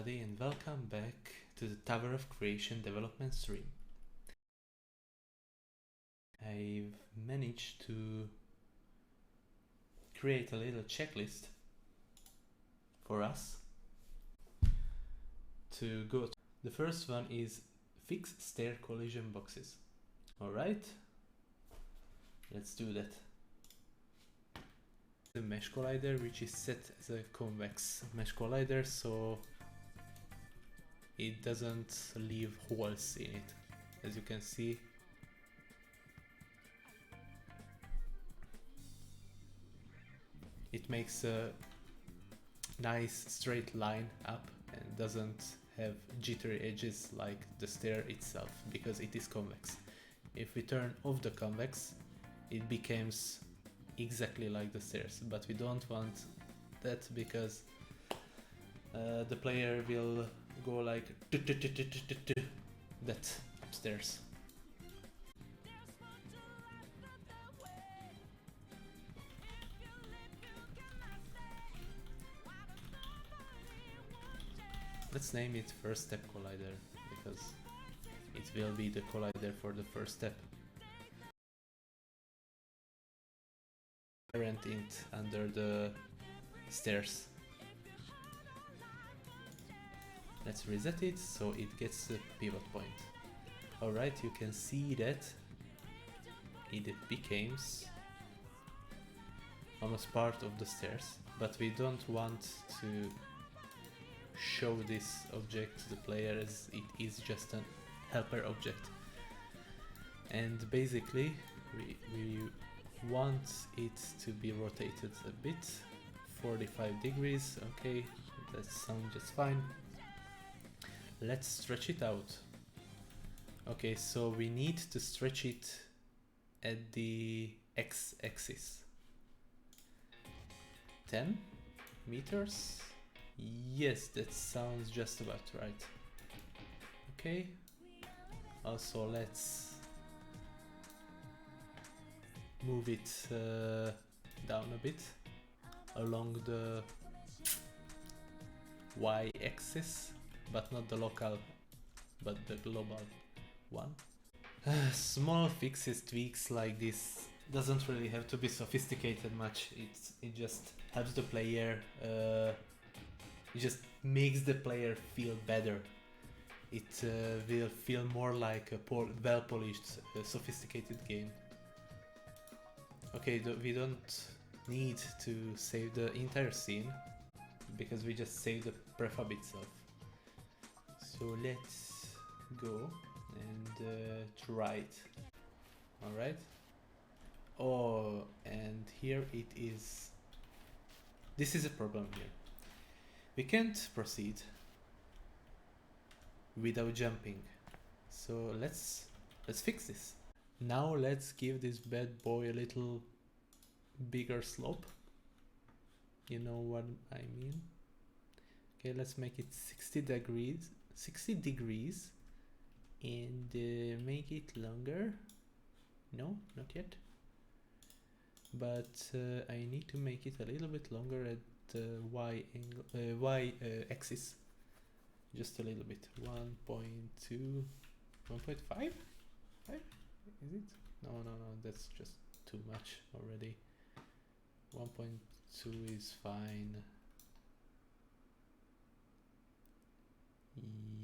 everybody, and welcome back to the Tower of Creation development stream. I've managed to create a little checklist for us to go to. The first one is fix stair collision boxes. Alright, let's do that. The mesh collider, which is set as a convex mesh collider, so it doesn't leave holes in it. As you can see, it makes a nice straight line up and doesn't have jittery edges like the stair itself, because it is convex. If we turn off the convex, it becomes exactly like the stairs, but we don't want that because the player will go like that upstairs. Let's name it first step collider because it will be the collider for the first step. Parent int under the stairs. Let's reset it so it gets the pivot point. Alright, you can see that it becomes almost part of the stairs, but we don't want to show this object to the player as it is just a helper object. And basically we want it to be rotated a bit, 45 degrees. Okay, that sounds just fine. Let's stretch it out. Okay, so we need to stretch it at the x-axis. 10 meters? Yes, that sounds just about right. Okay, also let's move it down a bit along the y-axis, but not the local, but the global one. Small fixes, tweaks like this doesn't really have to be sophisticated much. It just helps the player, it just makes the player feel better. It will feel more like a well-polished, sophisticated game. Okay, we don't need to save the entire scene because we just save the prefab itself. So let's go and try it. Alright. Oh, and here it is. This is a problem here. We can't proceed without jumping. So let's fix this. Now let's give this bad boy a little bigger slope. You know what I mean? Okay, let's make it 60 degrees and make it longer. No, not yet. But I need to make it a little bit longer at the y axis. Just a little bit. 1.2, 1.5? 5? Is it? No, that's just too much already. 1.2 is fine.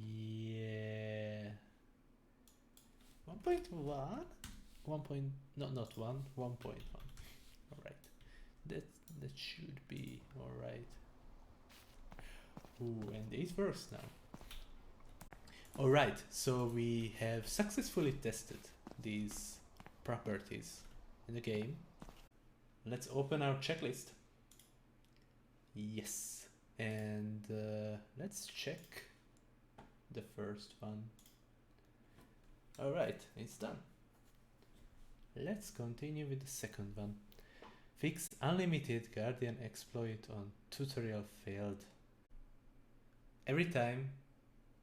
Yeah. 1.1? Not 1, 1.1. Alright. That should be alright. Ooh, and it works now. Alright, so we have successfully tested these properties in the game. Let's open our checklist. Yes, and let's check the first one. Alright, it's done. Let's continue with the second one. Fix unlimited Guardian exploit on tutorial failed. Every time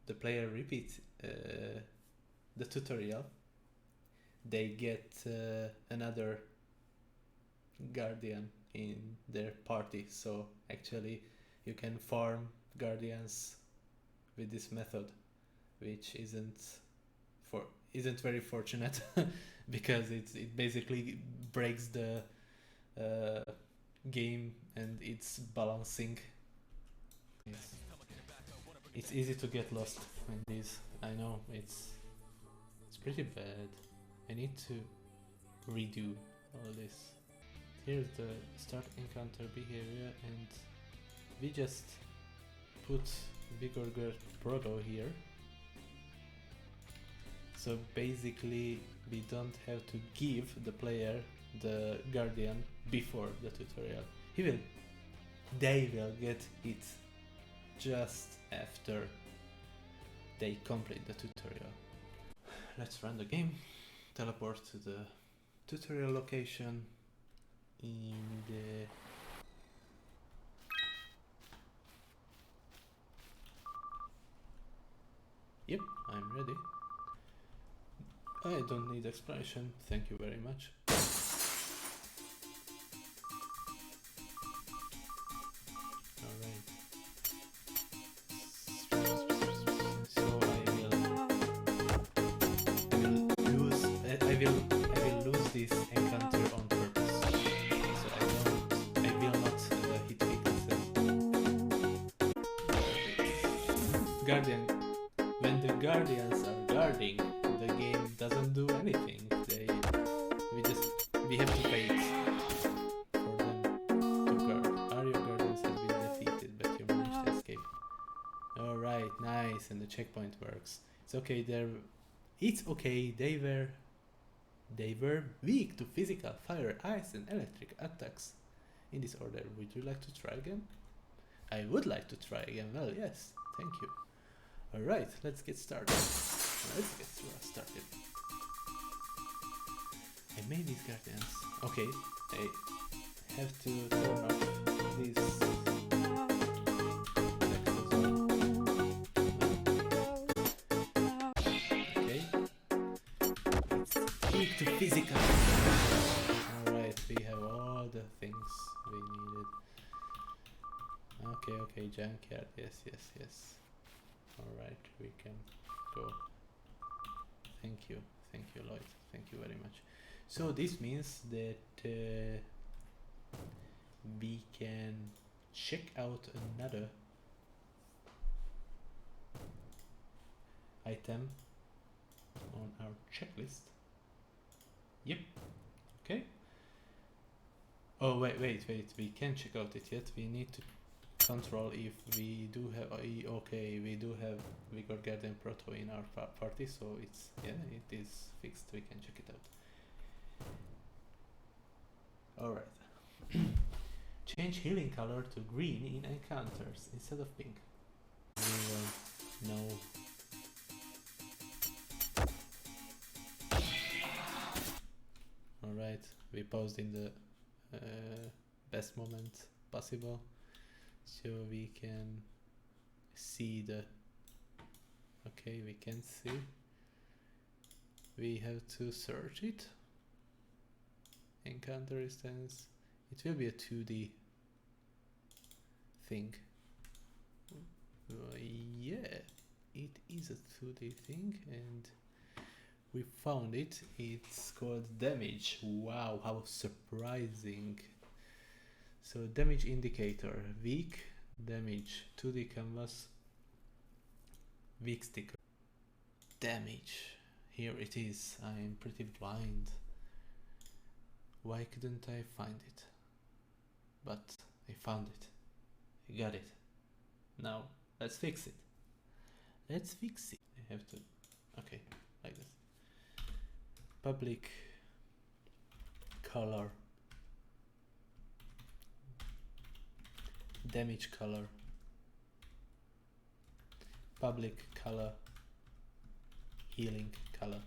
the player repeats the tutorial, they get another Guardian in their party. So actually you can farm Guardians with this method, which isn't very fortunate because it basically breaks the game and its balancing. It's easy to get lost in these. I know it's pretty bad. I need to redo all this. Here's the start encounter behavior, and we just put Vigorgurt Proto here. So basically we don't have to give the player the Guardian before the tutorial. They will get it just after they complete the tutorial. Let's run the game, teleport to the tutorial location in the Yep, I'm ready. I don't need explanation, thank you very much. Alright. So I will lose this encounter on purpose. So I will not hit weaknesses. Guardian. When the Guardians are guarding, the game doesn't do anything. We have to wait for them to guard. Are your Guardians have been defeated, but you managed to escape. Alright, nice, and the checkpoint works. It's okay, they were weak to physical, fire, ice and electric attacks. In this order, would you like to try again? I would like to try again, well yes, thank you. Alright, let's get started. I made these Guardians. Okay, I have to turn off these. Okay. It's weak to physical. Alright, we have all the things we needed. Okay, junkyard, yes. Alright, we can go. Thank you, Lloyd. Thank you very much. So this means that we can check out another item on our checklist. Yep. Okay. Oh wait, we can't check out it yet. We need to control if we do have we do have Vigor Guardian Proto in our party, so it is fixed. We can check it out. Alright. Change healing color to green in encounters instead of pink. We will know. Alright, we paused in the best moment possible. So we can see we can see. We have to search it. Encounter distance. It will be a 2D thing. Yeah, it is a 2D thing, and we found it. It's called damage. Wow, how surprising. So damage indicator, weak damage, 2D canvas, weak sticker. Damage, here it is. I am pretty blind. Why couldn't I find it? But I found it. I got it. Now let's fix it. I have to, okay, like this. Public color. Damage color, public color, healing color,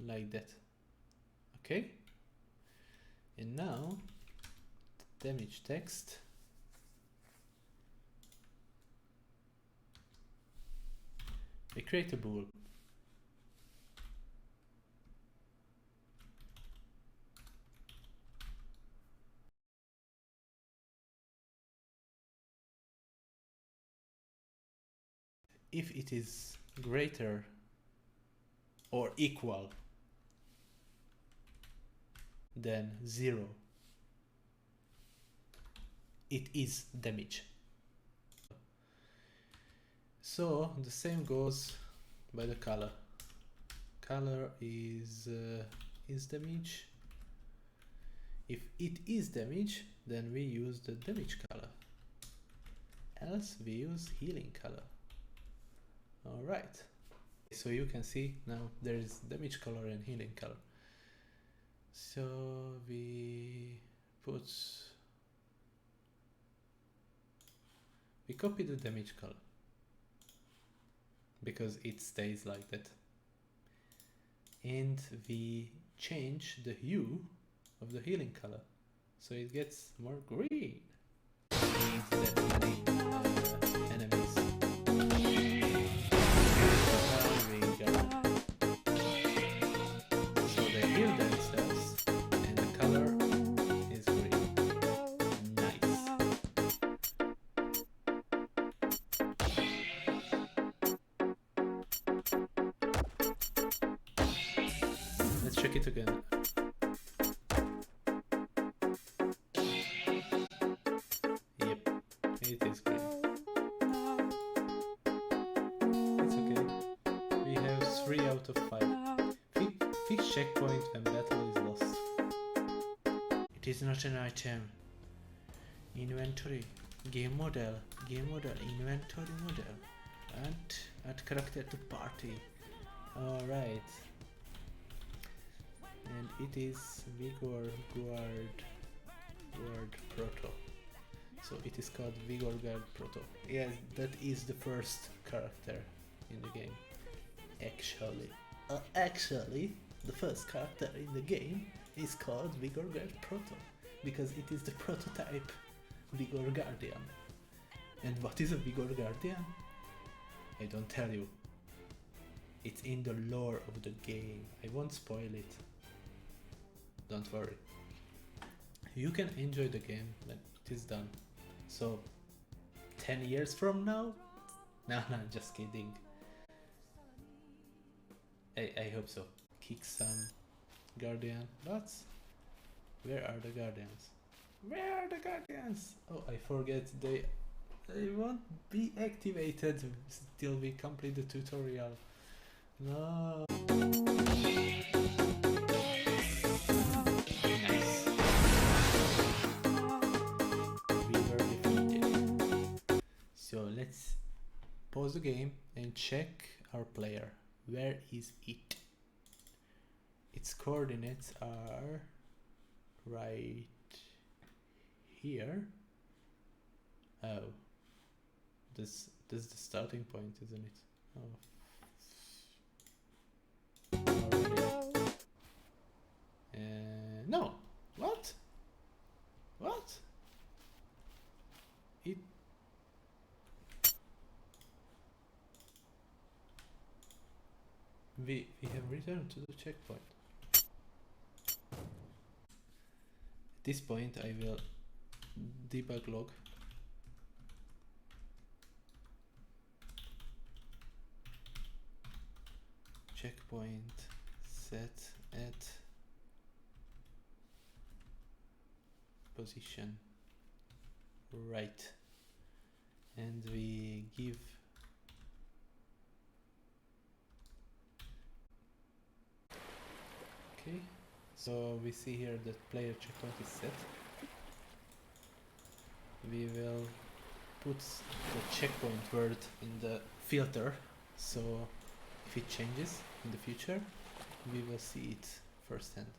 like that. Okay, and now damage text, we create a bool. if it is greater or equal than 0, it is damage. So the same goes by the color. Color is damage. If it is damage, then we use the damage color. Else we use healing color. Alright. So you can see now there is damage color and healing color. So we copy the damage color because it stays like that. And we change the hue of the healing color so it gets more green. Means that many enemies. So they heal themselves and the color is green. Nice. Let's check it again. It is green. It's okay. We have 3 out of 5. Fix checkpoint when battle is lost. It is not an item. Inventory. Game model, inventory model. Add character to party. Alright. And it is Vigor Guard Proto. So it is called Vigor Guard Proto. Yes, that is the first character in the game. Actually, the first character in the game is called Vigor Guard Proto because it is the prototype Vigor Guardian. And what is a Vigor Guardian? I don't tell you. It's in the lore of the game. I won't spoil it. Don't worry. You can enjoy the game when it is done. So 10 years from now? No, just kidding. I hope so. Kick some Guardian. But where are the Guardians? Where are the Guardians? Oh, I forget they won't be activated till we complete the tutorial. No. Nice. We were defeated. So let's pause the game and check our player. Where is it? Its coordinates are right here. Oh, this is the starting point, isn't it? Oh. Already. No. What? It. We have returned to the checkpoint. At this point I will debug log. Checkpoint set at position right, and we give okay. So we see here that player checkpoint is set. We will put the checkpoint word in the filter, so if it changes in the future, we will see it firsthand.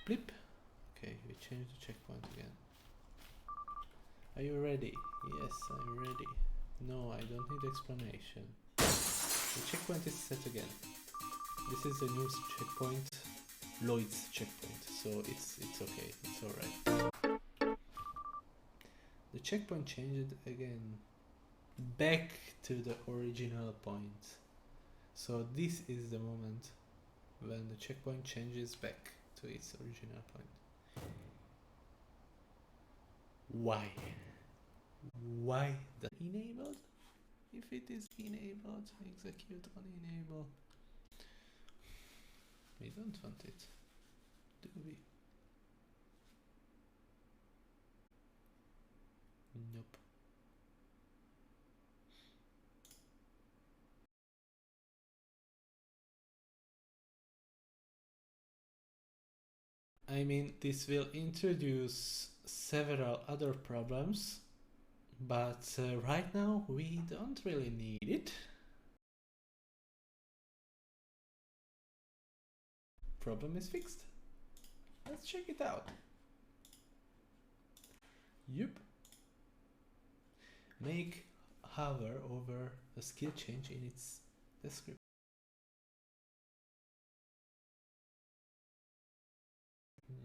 Blip. Okay, we change the checkpoint again. Are you ready? Yes, I'm ready. No, I don't need explanation. The checkpoint is set again. This is a new checkpoint, Lloyd's checkpoint, so it's okay, it's alright. The checkpoint changed again back to the original point. So this is the moment when the checkpoint changes back to its original point. Why? Why that enabled? if it is enabled, execute on enable. We don't want it, do we? Nope. I mean, this will introduce several other problems, but right now we don't really need it. Problem is fixed. Let's check it out. Yup. Make hover over a skill change in its description.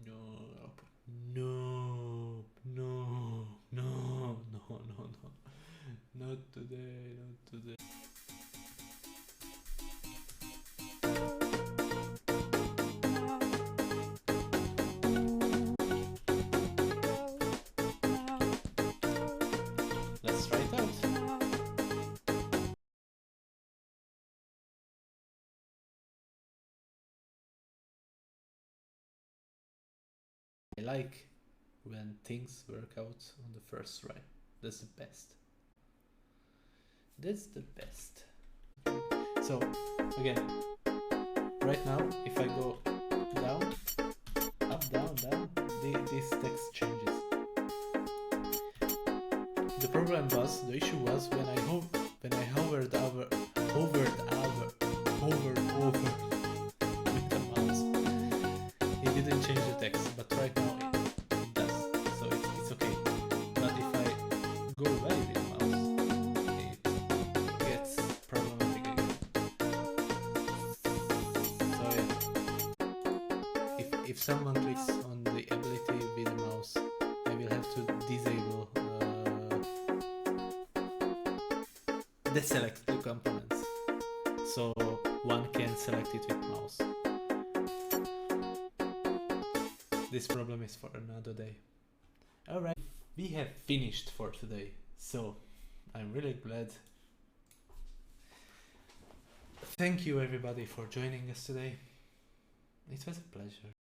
Nope. No. No. No. No. No. No. Not today. Not today. Let's try it out. I like when things work out on the first try. That's the best. That's the best. So, again, right now, if I go down, up, down, down, this text changes. The problem was, the issue was when I hovered over with the mouse, it didn't change the text, but right now it does, so it's okay. But if I go away with the mouse, it gets problematic again. So yeah, if someone clicks on the ability with the mouse, I will have to disable deselect the components, so one can select it with mouse. This problem is for another day. Alright, we have finished for today, so I'm really glad. Thank you everybody for joining us today. It was a pleasure.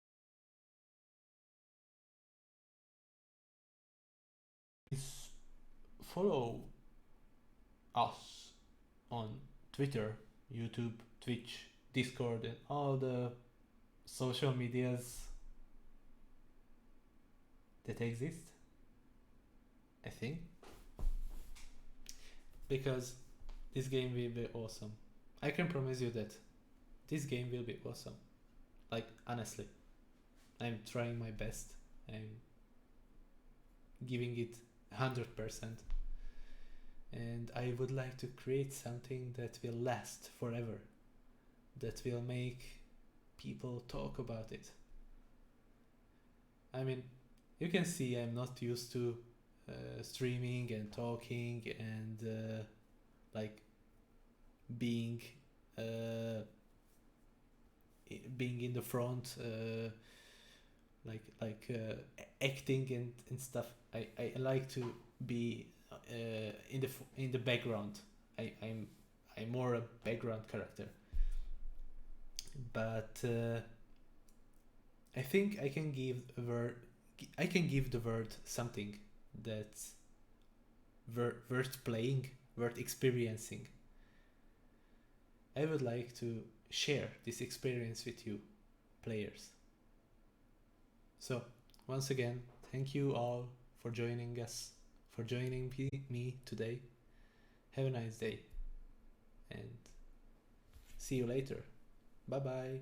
Please follow us on Twitter, YouTube, Twitch, Discord, and all the social medias that exist, I think, because this game will be awesome. I can promise you that this game will be awesome. Like, honestly, I'm trying my best. I'm giving it 100%, and I would like to create something that will last forever, that will make people talk about it. I mean, you can see I'm not used to streaming and talking and like being in the front, acting and stuff. I like to be in the background. I'm more a background character, but I think I can give the world something that's worth playing, worth experiencing. I would like to share this experience with you, players. So, once again, thank you all for joining us, for joining me today. Have a nice day, and see you later. Bye bye.